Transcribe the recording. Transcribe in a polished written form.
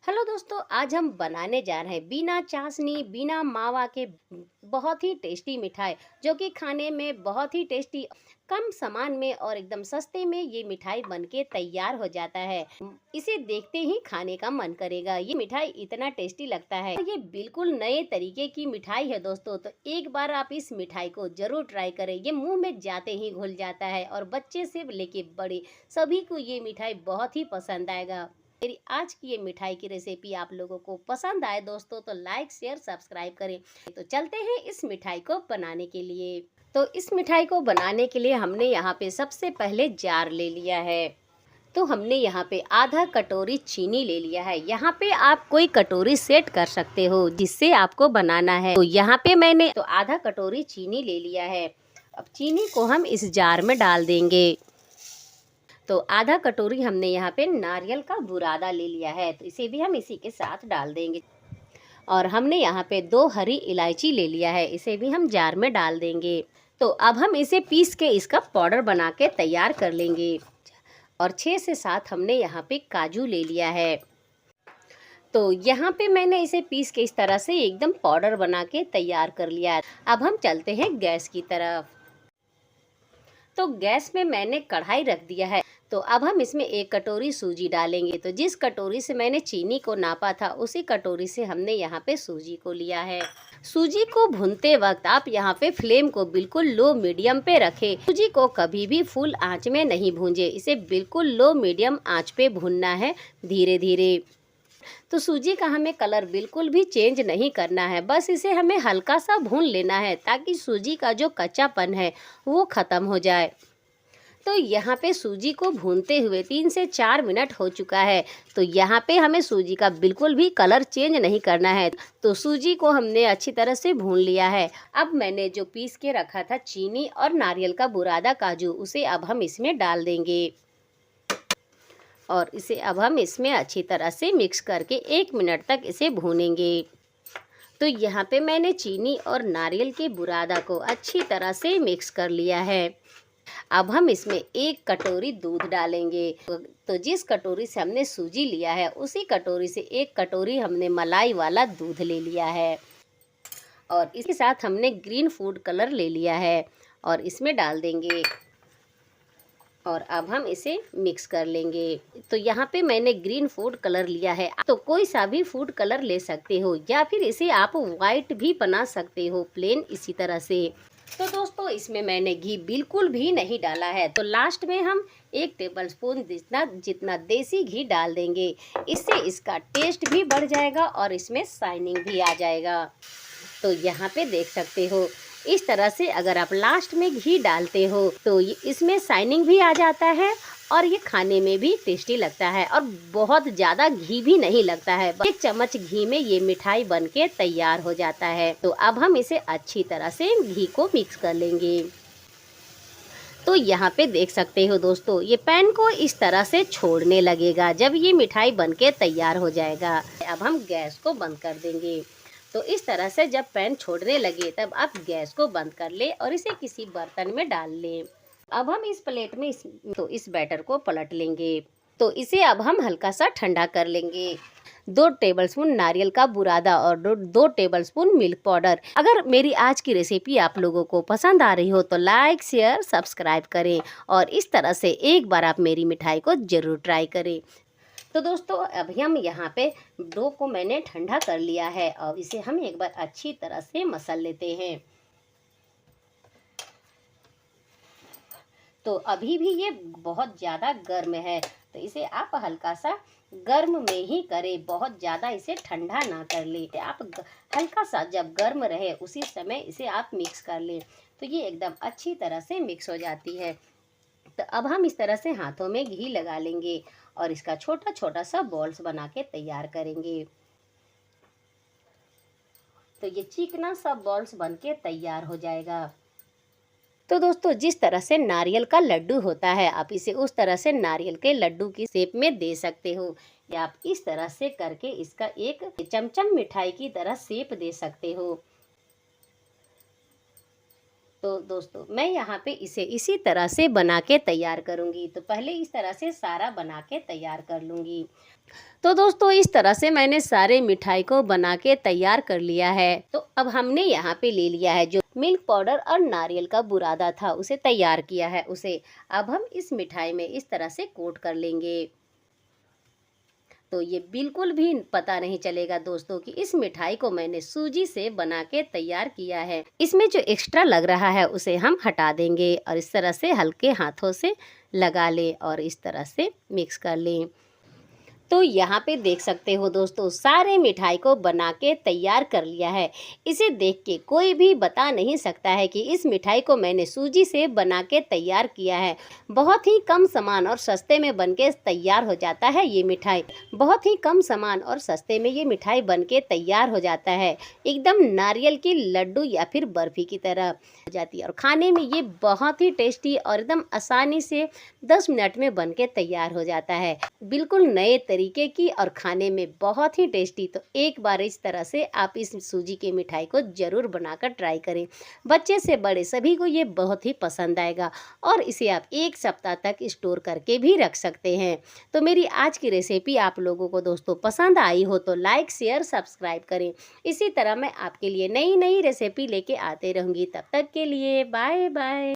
Hello दोस्तों, आज हम बनाने जा रहे हैं बिना चाशनी बिना मावा के बहुत ही टेस्टी मिठाई, जो कि खाने में बहुत ही टेस्टी, कम सामान में और एकदम सस्ते में ये मिठाई बनके तैयार हो जाता है। इसे देखते ही खाने का मन करेगा। ये मिठाई इतना टेस्टी लगता है। ये बिल्कुल नए तरीके की मिठाई है दोस्तों, तो एक बार आप इस मिठाई को जरूर ट्राई करें। ये मुंह में जाते ही घुल जाता है और बच्चे से लेके बड़े सभी को ये मिठाई बहुत ही पसंद आएगा। मेरी आज की ये मिठाई की रेसिपी आप लोगों को पसंद आए दोस्तों, तो लाइक शेयर सब्सक्राइब करें। तो चलते हैं इस मिठाई को बनाने के लिए। तो इस मिठाई को बनाने के लिए हमने यहाँ पे सबसे पहले जार ले लिया है। तो हमने यहाँ पे आधा कटोरी चीनी ले लिया है। यहाँ पे आप कोई कटोरी सेट कर सकते हो जिससे आपको बनाना है। तो यहाँ पे मैंने तो आधा कटोरी चीनी ले लिया है। अब चीनी को हम इस जार में डाल देंगे। तो आधा कटोरी हमने यहाँ पे नारियल का बुरादा ले लिया है, तो इसे भी हम इसी के साथ डाल देंगे। और हमने यहाँ पे 2 हरी इलायची ले लिया है, इसे भी हम जार में डाल देंगे। तो अब हम इसे पीस के इसका पाउडर बना के तैयार कर लेंगे। और 6 से 7 हमने यहाँ पे काजू ले लिया है। तो यहाँ पे मैंने इसे पीस के इस तरह से एकदम पाउडर बना के तैयार कर लिया है। अब हम चलते हैं गैस की तरफ। तो गैस में मैंने कढ़ाई रख दिया है। तो अब हम इसमें 1 कटोरी सूजी डालेंगे। तो जिस कटोरी से मैंने चीनी को नापा था, उसी कटोरी से हमने यहाँ पे सूजी को लिया है। सूजी को भूनते वक्त आप यहाँ पे फ्लेम को बिल्कुल लो मीडियम पे रखें। सूजी को कभी भी फुल आंच में नहीं भूंजे, इसे बिल्कुल लो मीडियम आंच पे भूनना है, धीरे धीरे। तो सूजी का हमें कलर बिल्कुल भी चेंज नहीं करना है, बस इसे हमें हल्का सा भून लेना है ताकि सूजी का जो कच्चापन है वो ख़त्म हो जाए। तो यहाँ पे सूजी को भूनते हुए 3 से 4 मिनट हो चुका है। तो यहाँ पे हमें सूजी का बिल्कुल भी कलर चेंज नहीं करना है। तो सूजी को हमने अच्छी तरह से भून लिया है। अब मैंने जो पीस के रखा था चीनी और नारियल का बुरादा काजू, उसे अब हम इसमें डाल देंगे। और इसे अब हम इसमें अच्छी तरह से मिक्स करके 1 मिनट तक इसे भूनेंगे। तो यहाँ पे मैंने चीनी और नारियल के बुरादा को अच्छी तरह से मिक्स कर लिया है। अब हम इसमें 1 कटोरी दूध डालेंगे। तो जिस कटोरी से हमने सूजी लिया है, उसी कटोरी से 1 कटोरी हमने मलाई वाला दूध ले लिया है। और इसके साथ हमने ग्रीन फूड कलर ले लिया है और इसमें डाल देंगे। और अब हम इसे मिक्स कर लेंगे। तो यहाँ पे मैंने ग्रीन फूड कलर लिया है, तो कोई सा भी फूड कलर ले सकते हो, या फिर इसे आप वाइट भी बना सकते हो प्लेन इसी तरह से। तो दोस्तों, इसमें मैंने घी बिल्कुल भी नहीं डाला है। तो लास्ट में हम 1 टेबलस्पून जितना देसी घी डाल देंगे। इससे इसका टेस्ट भी बढ़ जाएगा और इसमें शाइनिंग भी आ जाएगा। तो यहाँ पे देख सकते हो, इस तरह से अगर आप लास्ट में घी डालते हो तो इसमें शाइनिंग भी आ जाता है और ये खाने में भी टेस्टी लगता है और बहुत ज़्यादा घी भी नहीं लगता है। 1 चम्मच घी में ये मिठाई बनके तैयार हो जाता है। तो अब हम इसे अच्छी तरह से घी को मिक्स कर लेंगे। तो यहाँ पे देख सकते हो दोस्तों, ये पैन को इस तरह से छोड़ने लगेगा जब ये मिठाई बनके तैयार हो जाएगा। अब हम गैस को बंद कर देंगे। तो इस तरह से जब पैन छोड़ने लगे तब आप गैस को बंद कर ले और इसे किसी बर्तन में डाल लें। अब हम इस प्लेट में इस बैटर को पलट लेंगे। तो इसे अब हम हल्का सा ठंडा कर लेंगे। 2 टेबलस्पून नारियल का बुरादा और 2 टेबलस्पून मिल्क पाउडर। अगर मेरी आज की रेसिपी आप लोगों को पसंद आ रही हो तो लाइक शेयर सब्सक्राइब करें और इस तरह से एक बार आप मेरी मिठाई को ज़रूर ट्राई करें। तो दोस्तों, अभी हम यहाँ पे डो को मैंने ठंडा कर लिया है और इसे हम एक बार अच्छी तरह से मसल लेते हैं। तो अभी भी ये बहुत ज़्यादा गर्म है, तो इसे आप हल्का सा गर्म में ही करें, बहुत ज़्यादा इसे ठंडा ना कर ले। आप हल्का सा जब गर्म रहे उसी समय इसे आप मिक्स कर लें, तो ये एकदम अच्छी तरह से मिक्स हो जाती है। तो अब हम इस तरह से हाथों में घी लगा लेंगे और इसका छोटा छोटा सा बॉल्स बना के तैयार करेंगे। तो ये चिकना सा बॉल्स बन के तैयार हो जाएगा। तो दोस्तों, जिस तरह से नारियल का लड्डू होता है, आप इसे उस तरह से नारियल के लड्डू की शेप में दे सकते हो, या आप इस तरह से करके इसका एक चमचम मिठाई की तरह शेप दे सकते हो। तो दोस्तों मैं यहाँ पे इसे इसी तरह से बना के तैयार करूँगी। तो पहले इस तरह से सारा बना के तैयार कर लूँगी। तो दोस्तों इस तरह से मैंने सारे मिठाई को बना के तैयार कर लिया है। तो अब हमने यहाँ पे ले लिया है जो मिल्क पाउडर और नारियल का बुरादा था, उसे तैयार किया है उसे। अब हम इस मिठाई में इस तरह से कोट कर लेंगे। तो ये बिल्कुल भी पता नहीं चलेगा दोस्तों कि इस मिठाई को मैंने सूजी से बना के तैयार किया है। इसमें जो एक्स्ट्रा लग रहा है उसे हम हटा देंगे और इस तरह से हल्के हाथों से लगा लें और इस तरह से मिक्स कर लें। तो यहाँ पे देख सकते हो दोस्तों सारे मिठाई को बना के तैयार कर लिया है। इसे देख के कोई भी बता नहीं सकता है कि इस मिठाई को मैंने सूजी से बना के तैयार किया है। बहुत ही कम सामान और सस्ते में बन के तैयार हो जाता है ये मिठाई। बहुत ही कम सामान और सस्ते में ये मिठाई बन के तैयार हो जाता है। एकदम नारियल की लड्डू या फिर बर्फ़ी की तरह हो जाती है और खाने में ये बहुत ही टेस्टी और एकदम आसानी से 10 मिनट में बन के तैयार हो जाता है। बिल्कुल नए तरीके की और खाने में बहुत ही टेस्टी। तो एक बार इस तरह से आप इस सूजी की मिठाई को ज़रूर बनाकर ट्राई करें। बच्चे से बड़े सभी को ये बहुत ही पसंद आएगा और इसे आप 1 सप्ताह तक स्टोर करके भी रख सकते हैं। तो मेरी आज की रेसिपी आप लोगों को दोस्तों पसंद आई हो तो लाइक शेयर सब्सक्राइब करें। इसी तरह मैं आपके लिए नई नई रेसिपी लेके आते रहूँगी। तब तक के लिए बाय बाय।